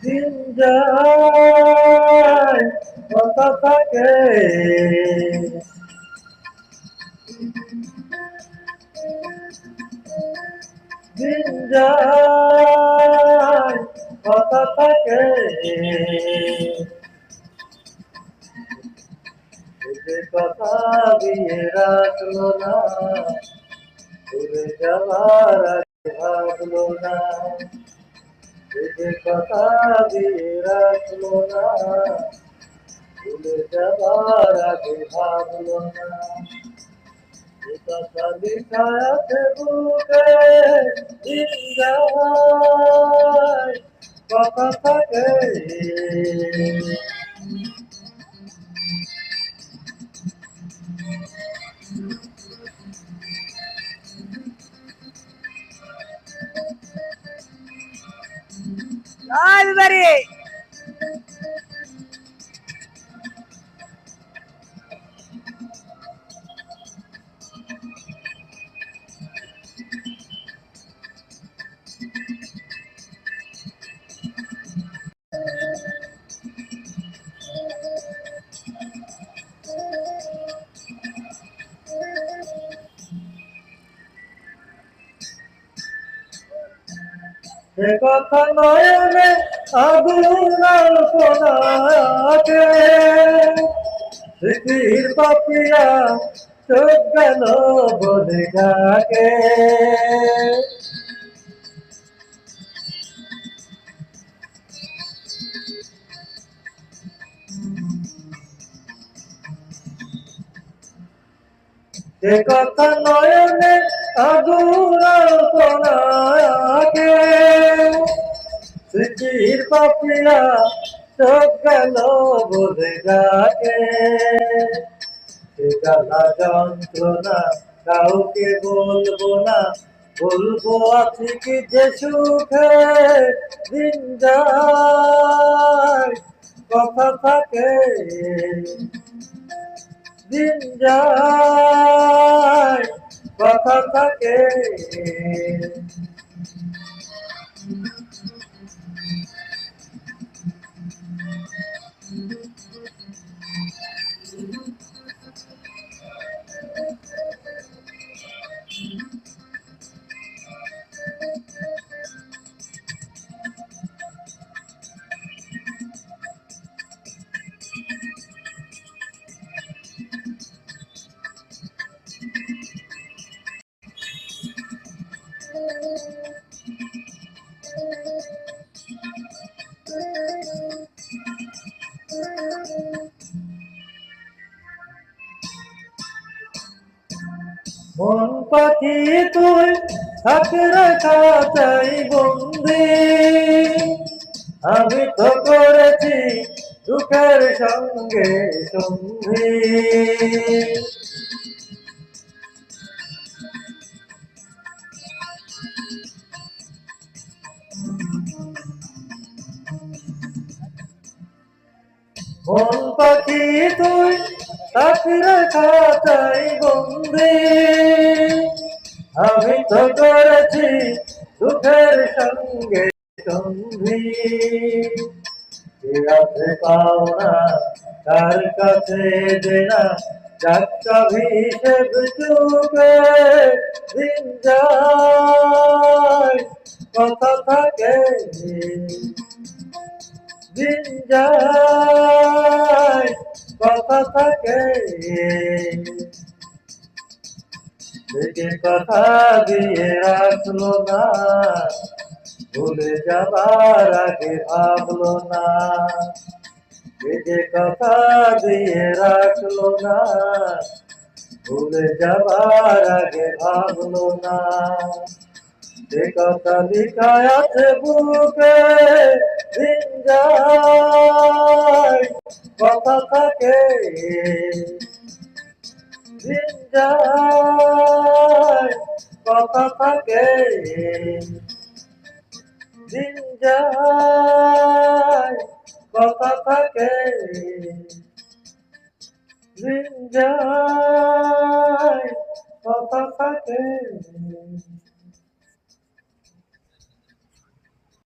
দিন যায় কথা থাকে, দিন যায় কথা থাকে, যে কথা দিয়ে রাখলো না, ভুলে যাবার আগে ভাবলো না, যে কথা দিয়ে রাখলো না, ভুলে যাবার আগে ভাবলো না। কথা লেখা আছে বুকে, দিন যায় কথা থাকে। everybody. সে কথা নয়নে আগুন আলপনাকে, স্মৃতির পাপিয়া চোখ গেল বলে ডাকে। সে কথা নয়নে আগুন আলপনাকে, স্মৃতির পাপিয়া চোখ গেল বলে ডাকে। সে জ্বালা যন্ত্রণা কাউকে বলবো না, বলবো আছি কি যে সুখে, দিন যায় কথা থাকে, দিন যায় কথা থাকে। মন পাখি তুই থাকে রাখা চাই বন্দি, আমি তো করেছি দুঃখের সঙ্গে সন্ধি। মন পাখি তুই থাকে রাখা চাই বন্দি, আমি তো করেছি দুঃখের সঙ্গে সন্ধি। কে আছে পাওনা তার কাছে দেনা, যাত্রা হিসেব চুকে, দিন যায় কথা থাকে, দিন যায় কথা থাকে। যে কথা দিয়ে রাখলো না, ভুলে যাবার আগে ভাবলো না, যে কথা দিয়ে রাখলো না, ভুলে যাবার আগে ভাবলো না। যে কথা লেখা আছে বুকে, দিন যায় কথা থাকে, দিন যায় কথা থাকে, দিন যায় কথা থাকে, দিন যায়। ke.